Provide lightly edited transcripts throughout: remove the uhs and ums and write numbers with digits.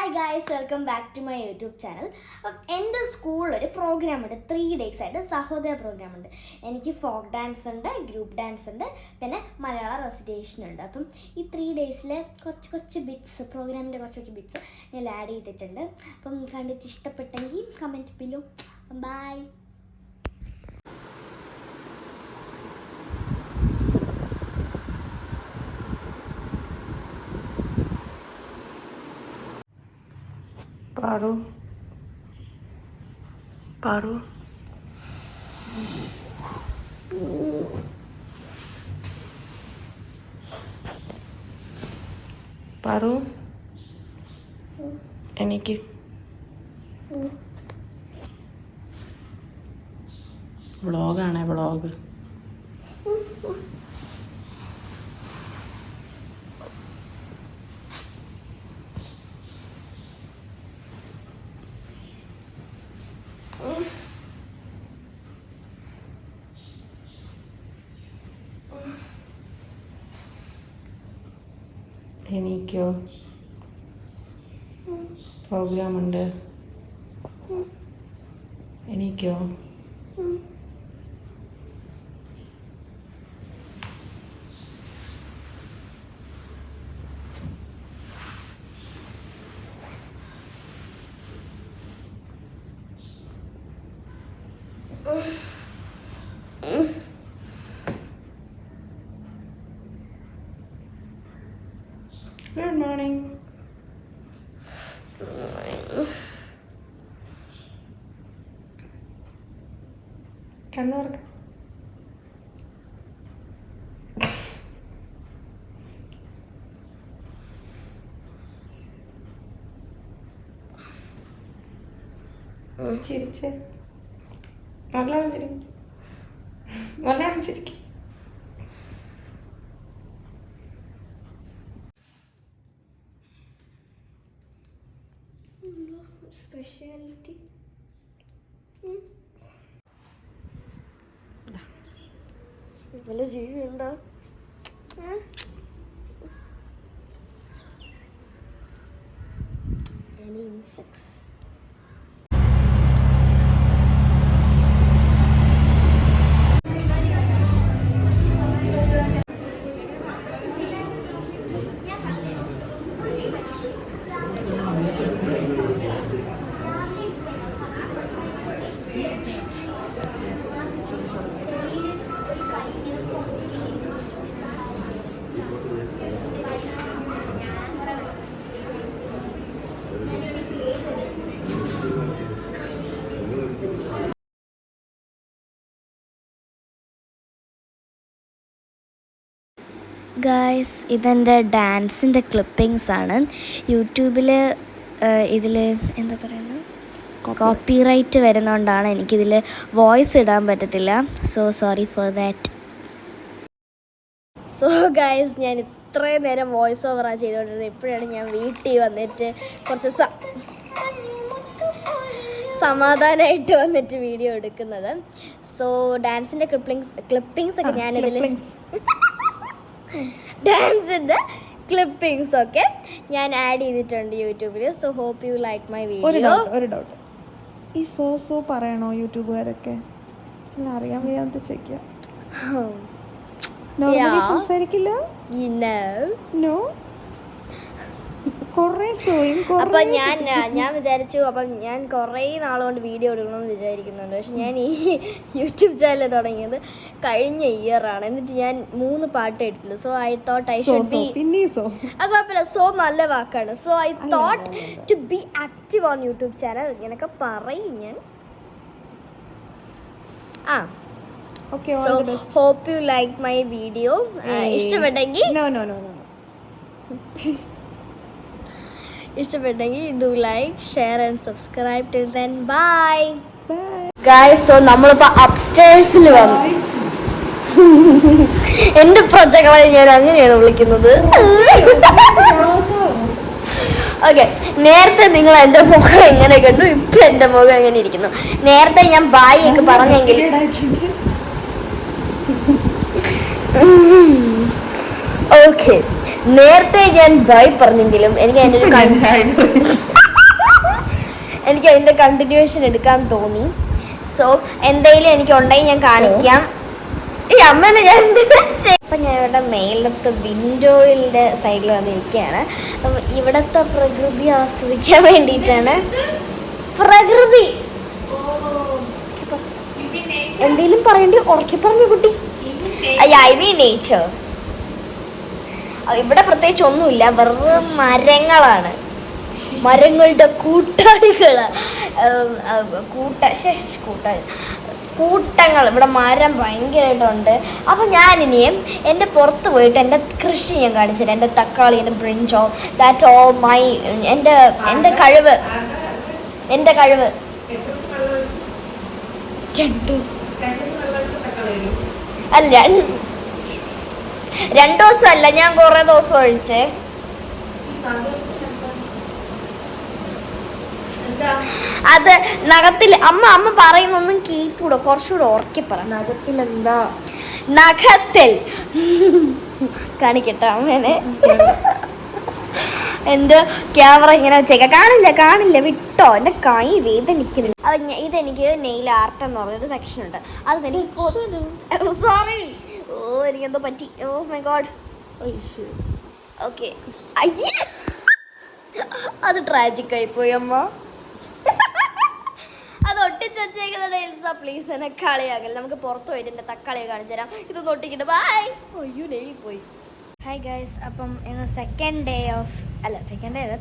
Hi guys, welcome back to my YouTube channel. അപ്പം എൻ്റെ സ്കൂളിലൊരു programme ഉണ്ട്, 3 days ആയിട്ട് സഹോദയ പ്രോഗ്രാം ഉണ്ട്. എനിക്ക് ഫോക്ക് ഡാൻസ് ഉണ്ട്, ഗ്രൂപ്പ് ഡാൻസ് ഉണ്ട്, പിന്നെ മലയാള റെസിറ്റേഷൻ ഉണ്ട്. അപ്പം ഈ 3 daysലെ കുറച്ച് ബിറ്റ്സ്, പ്രോഗ്രാമിൻ്റെ കുറച്ച് ബിറ്റ്സ് ഞാൻ ആഡ് ചെയ്തിട്ടുണ്ട്. അപ്പം കണ്ടിട്ട് ഇഷ്ടപ്പെട്ടെങ്കിൽ comment below. Bye. Paru Paru Paru എനിക്ക് വ്ളോഗാണേ, വ്ളോഗ്. എനിക്കോ പ്രോഗ്രാം ഉണ്ട്. എനിക്കോ ഗുഡ് മോർണിംഗ്. കണ്ണുറക്കം. ചിരിച്ച് നല്ലോണം ചിരിക്കും, നല്ലോണം ചിരിക്കും. സ്പെഷ്യാലിറ്റി വല്ല ജീവിയുണ്ടോ? Any insects? ഗായ്സ്, ഇതെൻ്റെ ഡാൻസിൻ്റെ ക്ലിപ്പിങ്സ് ആണ്. യൂട്യൂബിൽ ഇതിൽ എന്താ പറയുന്നത്, കോപ്പിറൈറ്റ് വരുന്നതുകൊണ്ടാണ് എനിക്കിതിൽ വോയിസ് ഇടാൻ പറ്റത്തില്ല. So sorry for that. So guys, ഞാൻ ഇത്രയും നേരം വോയിസ് ഓവറാണ് ചെയ്തുകൊണ്ടിരുന്നത്. ഇപ്പോഴാണ് ഞാൻ വീട്ടിൽ വന്നിട്ട് കുറച്ച് സമാധാനമായിട്ട് വന്നിട്ട് വീഡിയോ എടുക്കുന്നത്. സോ ഡാൻസിൻ്റെ ക്ലിപ്പിങ്സ് ഒക്കെ ഞാനിതിൽ ഡാൻസിൻ്റെ ക്ലിപ്പിങ്സ് ഒക്കെ ഞാൻ ആഡ് ചെയ്തിട്ടുണ്ട് യൂട്യൂബിൽ. So hope you like my video. ഒരു ഡൗട്ട്, ഈ സോ പറയണോ യൂട്യൂബുകാരൊക്കെ? അറിയാൻ വയ്യാത്ത ചോദിക്കാം. സംസാരിക്കില്ല. അപ്പം ഞാൻ വിചാരിച്ചു, അപ്പം ഞാൻ കുറേ നാളുകൊണ്ട് വീഡിയോ എടുക്കണമെന്ന് വിചാരിക്കുന്നുണ്ട്. പക്ഷെ ഞാൻ ഈ യൂട്യൂബ് ചാനൽ തുടങ്ങിയത് കഴിഞ്ഞ ഇയറാണ്. എന്നിട്ട് ഞാൻ 3 പാട്ട് എടുത്തില്ല. So I thought I should be, അത് കുഴപ്പമില്ല, സോ നല്ല വാക്കാണ്. So I thought to be active on YouTube channel. ഇങ്ങനെയൊക്കെ പറയും ഞാൻ. So hope you like my video. ഇഷ്ടപ്പെട്ടെങ്കിൽ do like, share and subscribe. Till then bye guys. So നമ്മളിപ്പോൾ അപ്സ്റ്റേഴ്സിൽ വന്നു. എൻ്റെ പ്രജകളെ ഞാൻ അങ്ങനെയാണ് വിളിക്കുന്നത്. ഓക്കെ, നേരത്തെ നിങ്ങൾ എൻ്റെ മുഖം എങ്ങനെ കണ്ടു, ഇപ്പം എൻ്റെ മുഖം എങ്ങനെ ഇരിക്കുന്നു? നേരത്തെ ഞാൻ ബായ് ഒക്കെ പറഞ്ഞെങ്കിൽ ഓക്കെ, നേരത്തെ ഞാൻ ബൈ പറഞ്ഞെങ്കിലും എനിക്ക് അതിൻ്റെ ഒരു എനിക്ക് അതിൻ്റെ കണ്ടിന്യൂഷൻ എടുക്കാൻ തോന്നി. സോ എന്തെങ്കിലും എനിക്കുണ്ടെങ്കിൽ ഞാൻ കാണിക്കാം. ഈ അമ്മേനെ ഞാൻ അപ്പം ഞാൻ ഇവിടെ മേലത്തെ വിൻഡോയിൻ്റെ സൈഡിൽ വന്നിരിക്കുകയാണ്. അപ്പം ഇവിടുത്തെ പ്രകൃതി ആസ്വദിക്കാൻ വേണ്ടിയിട്ടാണ്. പ്രകൃതി എന്തെങ്കിലും പറയണ്ടി ഉറക്കി പറഞ്ഞു കുട്ടി. I mean nature. ഇവിടെ പ്രത്യേകിച്ച് ഒന്നുമില്ല, വെറും മരങ്ങളാണ്, മരങ്ങളുടെ കൂട്ടങ്ങൾ. ഇവിടെ മരം ഭയങ്കരമായിട്ടുണ്ട്. അപ്പം ഞാനിനിയും എൻ്റെ പുറത്ത് പോയിട്ട് എൻ്റെ കൃഷി ഞാൻ കാണിച്ചുതരാം. എൻ്റെ തക്കാളി, എൻ്റെ ബ്രിഞ്ചോ, ദാറ്റ് ഓൾ മൈ എൻ്റെ കഴിവ്. അല്ല 2 ദിവസമല്ല, ഞാൻ കുറേ ദിവസം ഒഴിച്ചേ. അത് നഖത്തിൽ അമ്മ പറയുന്നൊന്നും കീപ്പൂടോ, കുറച്ചുകൂടെ ഉറക്കി പറ. നഖത്തിൽ കാണിക്കട്ടെ അമ്മേനെ. എൻ്റെ ക്യാമറ ഇങ്ങനെ വെച്ചേക്കാം. കാണില്ല വിട്ടോ, എൻ്റെ കൈ വേദനിക്കുന്നുണ്ട്. അപ്പം ഇതെനിക്ക് നെയിൽ ആർട്ട് എന്ന് പറഞ്ഞൊരു സെക്ഷൻ ഉണ്ട്. അത് എനിക്ക് സോറി, എനിക്കെന്തോ പറ്റി. Oh my God. ഓക്കെ, അയ്യേ അത് ട്രാജിക് ആയിപ്പോയി അമ്മ. അത് ഒട്ടിച്ച് വെച്ചേക്കുന്നത് എൽസ, പ്ലീസ് എന്നെ കളിയാകൽ. നമുക്ക് പുറത്ത് പോയിട്ട് എൻ്റെ തക്കാളിയെ കാണിച്ചു തരാം. ഇതൊന്ന് ഒട്ടിക്കിട്ട് ബൈ. അയ്യോ നെയിൽ പോയി. ഹായ് ഗൈസ്, അപ്പം ഇന്ന്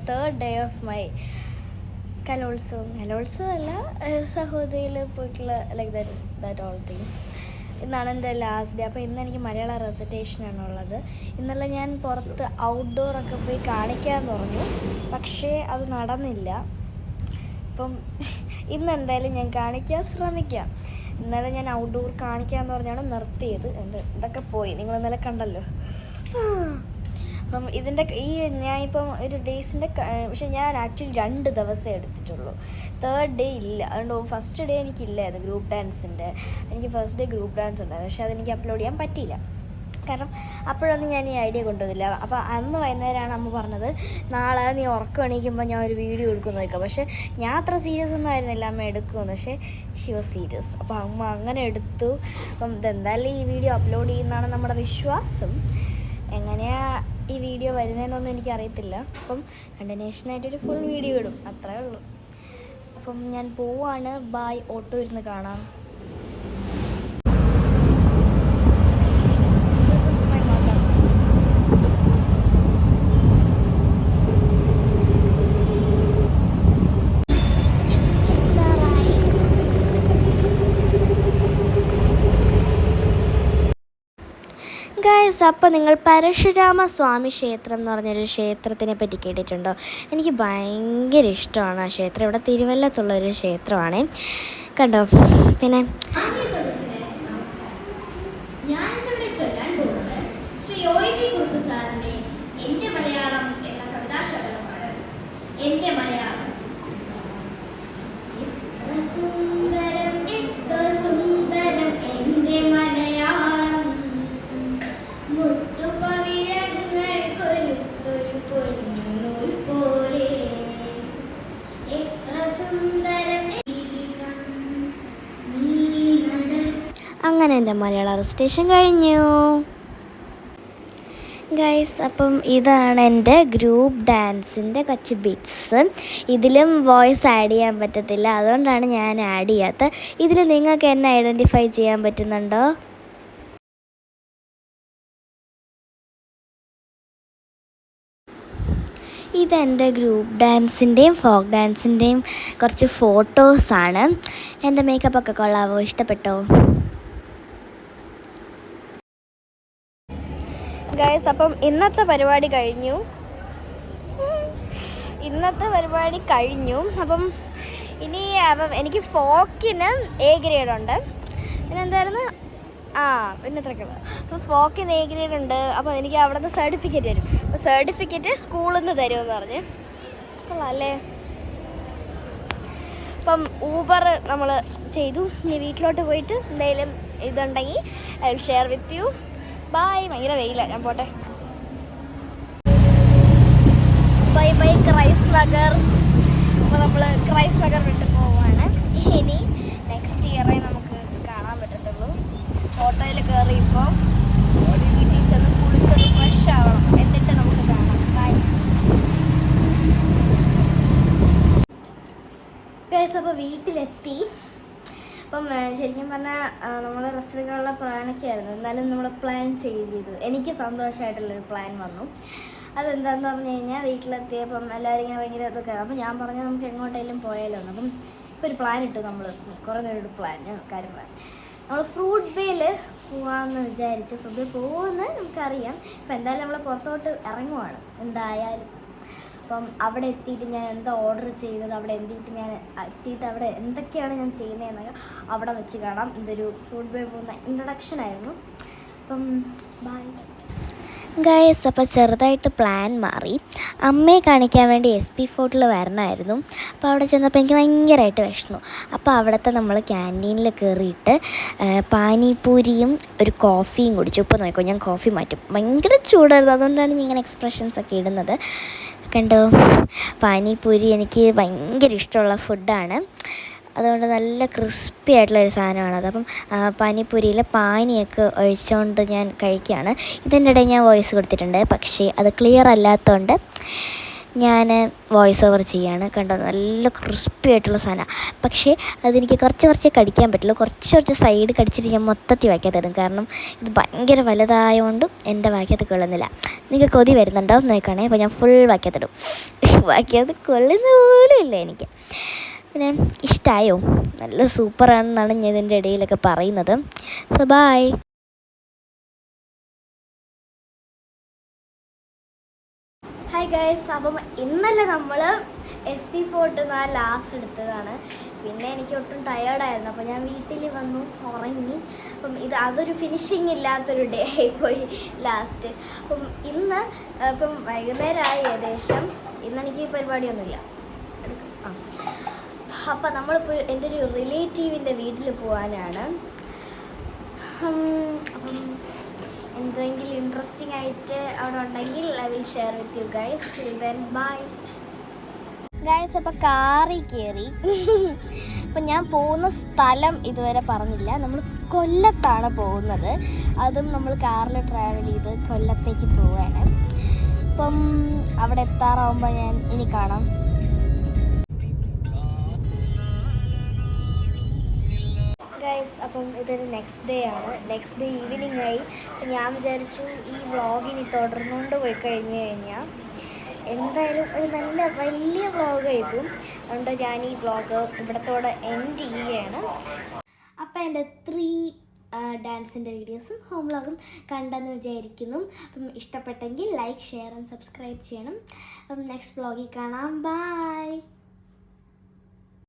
തേർഡ് ഡേ ഓഫ് മൈ കലോത്സവം അല്ല, സഹോദരിയിൽ പോയിട്ടുള്ള ലൈക്ക് ദാറ്റ് ഓൾ തിങ്സ്. ഇന്നാണ് എൻ്റെ ലാസ്റ്റ് ഡേ. അപ്പോൾ ഇന്ന് എനിക്ക് മലയാള റെസിറ്റേഷനാണുള്ളത്. ഇന്നലെ ഞാൻ പുറത്ത് ഔട്ട്ഡോറൊക്കെ പോയി കാണിക്കാമെന്ന് പറഞ്ഞു, പക്ഷേ അത് നടന്നില്ല. അപ്പം ഇന്ന് എന്തായാലും ഞാൻ കാണിക്കാൻ ശ്രമിക്കാം. ഇന്നലെ ഞാൻ ഔട്ട്ഡോർ കാണിക്കാമെന്ന് പറഞ്ഞാണ് നിർത്തിയത്. ഇതൊക്കെ പോയി, നിങ്ങൾ ഇന്നലെ കണ്ടല്ലോ. അപ്പം ഇതിൻ്റെ ഞാനിപ്പം ഒരു ഡേയ്സിൻ്റെ, പക്ഷെ ഞാൻ ആക്ച്വലി 2 ദിവസമേ എടുത്തിട്ടുള്ളൂ. തേർഡ് ഡേ ഇല്ല. അതുകൊണ്ട് ഫസ്റ്റ് ഡേ എനിക്കില്ലായിരുന്നു ഗ്രൂപ്പ് ഡാൻസിൻ്റെ. എനിക്ക് ഫസ്റ്റ് ഡേ ഗ്രൂപ്പ് ഡാൻസ് ഉണ്ടായിരുന്നു, പക്ഷെ അതെനിക്ക് അപ്ലോഡ് ചെയ്യാൻ പറ്റിയില്ല. കാരണം അപ്പോഴൊന്നും ഞാൻ ഈ ഐഡിയ കൊണ്ടുവന്നില്ല. അപ്പോൾ അന്ന് വൈകുന്നേരമാണ് അമ്മ പറഞ്ഞത്, നാളെ നീ ഉറക്കം എണീക്കുമ്പോൾ ഞാൻ ഒരു വീഡിയോ എടുക്കുമെന്ന് നോക്കാം. പക്ഷേ ഞാൻ അത്ര സീരിയസ് ഒന്നും ആയിരുന്നില്ല അമ്മ എടുക്കുമെന്ന്, പക്ഷേ ഷി വാസ് സീരിയസ്. അപ്പോൾ അമ്മ അങ്ങനെ എടുത്തു. അപ്പം ഇതെന്തായാലും ഈ വീഡിയോ അപ്ലോഡ് ചെയ്യുന്നതാണ് നമ്മുടെ വിശ്വാസം. എങ്ങനെയാണ് ഈ വീഡിയോ വരുന്നതെന്നൊന്നും എനിക്കറിയത്തില്ല. അപ്പം കണ്ടിന്യൂഷനായിട്ടൊരു ഫുൾ വീഡിയോ ഇടും, അത്രേ ഉള്ളൂ. അപ്പം ഞാൻ പോവാണ്. ബായ്. ഓട്ടോ ഇരുന്ന് കാണാം. ഗൈസ്, അപ്പോൾ നിങ്ങൾ പരശുരാമ സ്വാമി ക്ഷേത്രം എന്ന് പറഞ്ഞൊരു ക്ഷേത്രത്തിനെ പറ്റി കേട്ടിട്ടുണ്ടോ? എനിക്ക് ഭയങ്കര ഇഷ്ടമാണ് ആ ക്ഷേത്രം. ഇവിടെ തിരുവല്ലത്തുള്ളൊരു ക്ഷേത്രമാണ്. കണ്ടോ? പിന്നെ ഞാനിന്നിവിടെ ചൊല്ലാൻ പോകുന്നത് ശ്രീ ONV കുറുപ്പ് സാറിൻ്റെ എൻ്റെ മലയാളം എന്ന കവിതാശകലമാണ്. എൻ്റെ മലയാളം. എത്ര സുന്ദരം എത്ര സുന്ദരം എൻ്റെ മലയാളം, മുത്തുപവിഴങ്ങൾ കൊരുത്തൊരു പൊന്നുനൂൽ പോലെ, എത്ര സുന്ദരം. അങ്ങനെ എൻ്റെ മലയാള റെസിറ്റേഷൻ കഴിഞ്ഞു ഗൈസ്. അപ്പം ഇതാണ് എൻ്റെ ഗ്രൂപ്പ് ഡാൻസിൻ്റെ കുറച്ച് ബിറ്റ്സ്. ഇതിലും വോയിസ് ആഡ് ചെയ്യാൻ പറ്റത്തില്ല, അതുകൊണ്ടാണ് ഞാൻ ആഡ് ചെയ്യാത്തത്. ഇതിൽ നിങ്ങൾക്ക് എന്നെ ഐഡൻറ്റിഫൈ ചെയ്യാൻ പറ്റുന്നുണ്ടോ? ഇതെൻ്റെ ഗ്രൂപ്പ് ഡാൻസിൻ്റെയും ഫോക്ക് ഡാൻസിൻ്റെയും കുറച്ച് ഫോട്ടോസാണ്. എൻ്റെ മേക്കപ്പൊക്കെ കൊള്ളാവോ? ഇഷ്ടപ്പെട്ടോ ഗൈസ്? അപ്പം ഇന്നത്തെ പരിപാടി കഴിഞ്ഞു. അപ്പം ഇനി എനിക്ക് ഫോക്കിന് A ഗ്രേഡ് ഉണ്ട്. പിന്നെ എന്തായിരുന്നു, പിന്നെ ഇത്രയ്ക്കുള്ളത്. അപ്പോൾ ഫോക്കിന് A ഗ്രേഡ് ഉണ്ട്. അപ്പോൾ എനിക്ക് അവിടെ നിന്ന് സർട്ടിഫിക്കറ്റ് തരും. അപ്പോൾ സർട്ടിഫിക്കറ്റ് സ്കൂളിൽ നിന്ന് തരുമെന്ന് പറഞ്ഞ് കൊള്ളാമല്ലേ. അപ്പം ഊബർ നമ്മൾ ചെയ്തു. ഇനി വീട്ടിലോട്ട് പോയിട്ട് എന്തെങ്കിലും ഇതുണ്ടെങ്കിൽ I will share with you. Bye. ഭയങ്കര വെയില, ഞാൻ പോട്ടെ. ബൈ ക്രൈസ്റ്റ് നഗർ. അപ്പോൾ നമ്മൾ നമ്മൾ ക്രൈസ്റ്റ് നഗർ വിട്ട് പോവുകയാണ്. ഇനി നെക്സ്റ്റ് ഇയറേ നമുക്ക് കാണാൻ പറ്റത്തുള്ളൂ. ഓട്ടോയിൽ കയറിയപ്പോൾ വീട്ടിൽ ചെന്ന് കുളിച്ചൊന്ന് ഫ്രഷ് ആവണം, എന്നിട്ട് നമുക്ക് കാണാം. Bye guys. അപ്പോൾ വീട്ടിലെത്തി. അപ്പം ശരിക്കും പറഞ്ഞാൽ നമ്മൾ റെസ്റ്റ് എടുക്കാനുള്ള പ്ലാനൊക്കെ ആയിരുന്നു. എന്നാലും നമ്മൾ പ്ലാൻ ചെയ്തു. എനിക്ക് സന്തോഷമായിട്ടുള്ളൊരു പ്ലാൻ വന്നു. അതെന്താണെന്ന് പറഞ്ഞു കഴിഞ്ഞാൽ വീട്ടിലെത്തിയപ്പം എല്ലാവരും ഇങ്ങനെ ഭയങ്കര ഇതൊക്കെ. അപ്പം ഞാൻ പറഞ്ഞു നമുക്ക് എങ്ങോട്ടെങ്കിലും പോയാലോ എന്ന്. അപ്പം ഇപ്പോൾ ഒരു പ്ലാൻ ഇട്ടു നമ്മൾ, കുറേ നേരം പ്ലാൻ കാര്യം പ്ലാൻ. നമ്മൾ ഫ്രൂട്ട് ബേയിൽ പോകാമെന്ന് വിചാരിച്ചു. ഫ്രൂട്ട് ബേ പോകുമെന്ന് നമുക്കറിയാം. ഇപ്പം എന്തായാലും നമ്മൾ പുറത്തോട്ട് ഇറങ്ങുവാണ് എന്തായാലും. അപ്പം അവിടെ എത്തിയിട്ട് ഞാൻ എന്താ ഓർഡർ ചെയ്തത്, അവിടെ എത്തിയിട്ട് അവിടെ എന്തൊക്കെയാണ് ഞാൻ ചെയ്യുന്നതെന്നൊക്കെ അവിടെ വെച്ച് കാണാം. ഇതൊരു ഫുഡ് ബേ പോകുന്ന ഇൻട്രൊഡക്ഷൻ ആയിരുന്നു. അപ്പം ബൈ ഗൈസ്. അപ്പോൾ ചെറുതായിട്ട് പ്ലാൻ മാറി. അമ്മയെ കാണിക്കാൻ വേണ്ടി SP ഫോർട്ടിൽ വരണമായിരുന്നു. അപ്പോൾ അവിടെ ചെന്നപ്പോൾ എനിക്ക് ഭയങ്കരമായിട്ട് വിശന്നു. അപ്പോൾ അവിടുത്തെ നമ്മൾ ക്യാൻറ്റീനിൽ കയറിയിട്ട് പാനിപൂരിയും ഒരു കോഫിയും കുടിച്ചു. ഇപ്പോൾ നോക്കിക്കോ, ഞാൻ കോഫി മാറ്റും. ഭയങ്കര ചൂടായിരുന്നു, അതുകൊണ്ടാണ് ഞാൻ ഇങ്ങനെ എക്സ്പ്രഷൻസൊക്കെ ഇടുന്നത്. കണ്ടോ, പാനിപൂരി എനിക്ക് ഭയങ്കര ഇഷ്ടമുള്ള ഫുഡാണ്. അതുകൊണ്ട് നല്ല ക്രിസ്പി ആയിട്ടുള്ളൊരു സാധനമാണത്. അപ്പം പാനിപൂരിയിൽ പാനിയൊക്കെ ഒഴിച്ചുകൊണ്ട് ഞാൻ കഴിക്കുകയാണ്. ഇതിൻ്റെ ഇടയിൽ ഞാൻ വോയിസ് കൊടുത്തിട്ടുണ്ട്, പക്ഷേ അത് ക്ലിയർ അല്ലാത്തതുകൊണ്ട് ഞാൻ വോയിസ് ഓവർ ചെയ്യുകയാണ്. കണ്ടോ, നല്ല ക്രിസ്പി ആയിട്ടുള്ള സാധനമാണ്. പക്ഷേ അതെനിക്ക് കുറച്ച് കടിക്കാൻ പറ്റുള്ളൂ. കുറച്ച് സൈഡ് കടിച്ചിട്ട് ഞാൻ മൊത്തത്തിൽ വായിക്കാത്തിടും. കാരണം ഇത് ഭയങ്കര വലുതായതുകൊണ്ടും എൻ്റെ വായിക്കകത്ത് കൊള്ളുന്നില്ല. നിങ്ങൾക്ക് കൊതി വരുന്നുണ്ടോ നോക്കണേ. അപ്പോൾ ഞാൻ ഫുൾ വായിക്കത്തിടും. വായിക്കകത്ത് കൊള്ളുന്ന പോലും ഇല്ല എനിക്ക്. പിന്നെ ഇഷ്ടമായോ? നല്ല സൂപ്പറാണെന്നാണ് ഞാൻ ഇതിൻ്റെ ഇടയിലൊക്കെ പറയുന്നത്. So bye. Hi guys. അപ്പം ഇന്നലെ നമ്മൾ SP ഫോർട്ട് ലാസ്റ്റ് എടുത്തതാണ്. പിന്നെ എനിക്ക് ഒട്ടും ടയേർഡായിരുന്നു. അപ്പോൾ ഞാൻ വീട്ടിൽ വന്നു ഉറങ്ങി. അപ്പം അതൊരു ഫിനിഷിങ് ഇല്ലാത്തൊരു ഡേ ആയിപ്പോയി ലാസ്റ്റ്. അപ്പം ഇന്ന് ഇപ്പം വൈകുന്നേരമായി ഏകദേശം. ഇന്നെനിക്ക് പരിപാടിയൊന്നുമില്ല. അപ്പം നമ്മളിപ്പോൾ എൻ്റെ ഒരു റിലേറ്റീവിൻ്റെ വീട്ടിൽ പോകാനാണ്. അപ്പം എന്തെങ്കിലും ഇൻട്രസ്റ്റിംഗ് ആയിട്ട് അവിടെ ഉണ്ടെങ്കിൽ I will share with you guys. Till then bye guys. അപ്പോൾ കാറിൽ കയറി. അപ്പം ഞാൻ പോകുന്ന സ്ഥലം ഇതുവരെ പറഞ്ഞില്ല. നമ്മൾ കൊല്ലത്താണ് പോകുന്നത്. അതും നമ്മൾ കാറിൽ ട്രാവൽ ചെയ്ത് കൊല്ലത്തേക്ക് പോവുകയാണ്. അപ്പം അവിടെ എത്താറാവുമ്പോൾ ഞാൻ ഇനി കാണാം. ഗൈസ്, അപ്പം ഇതൊരു നെക്സ്റ്റ് ഡേ ആണ്. നെക്സ്റ്റ് ഡേ ഈവനിങ് ആയി. അപ്പം ഞാൻ വിചാരിച്ചു ഈ വ്ളോഗിനി തുടർന്നുകൊണ്ട് പോയി കഴിഞ്ഞ് കഴിഞ്ഞാൽ എന്തായാലും ഒരു നല്ല വലിയ വ്ളോഗായിരിക്കും. അതുകൊണ്ട് ഞാൻ ഈ വ്ളോഗ് ഇവിടത്തോടെ എൻഡ് ചെയ്യുകയാണ്. അപ്പം എൻ്റെ 3 ഡാൻസിൻ്റെ വീഡിയോസും ഹോം വ്ളോഗും കണ്ടെന്ന് വിചാരിക്കുന്നു. അപ്പം ഇഷ്ടപ്പെട്ടെങ്കിൽ ലൈക്ക്, ഷെയർ ആൻഡ് സബ്സ്ക്രൈബ് ചെയ്യണം. അപ്പം നെക്സ്റ്റ് വ്ളോഗിൽ കാണാം. ബൈ.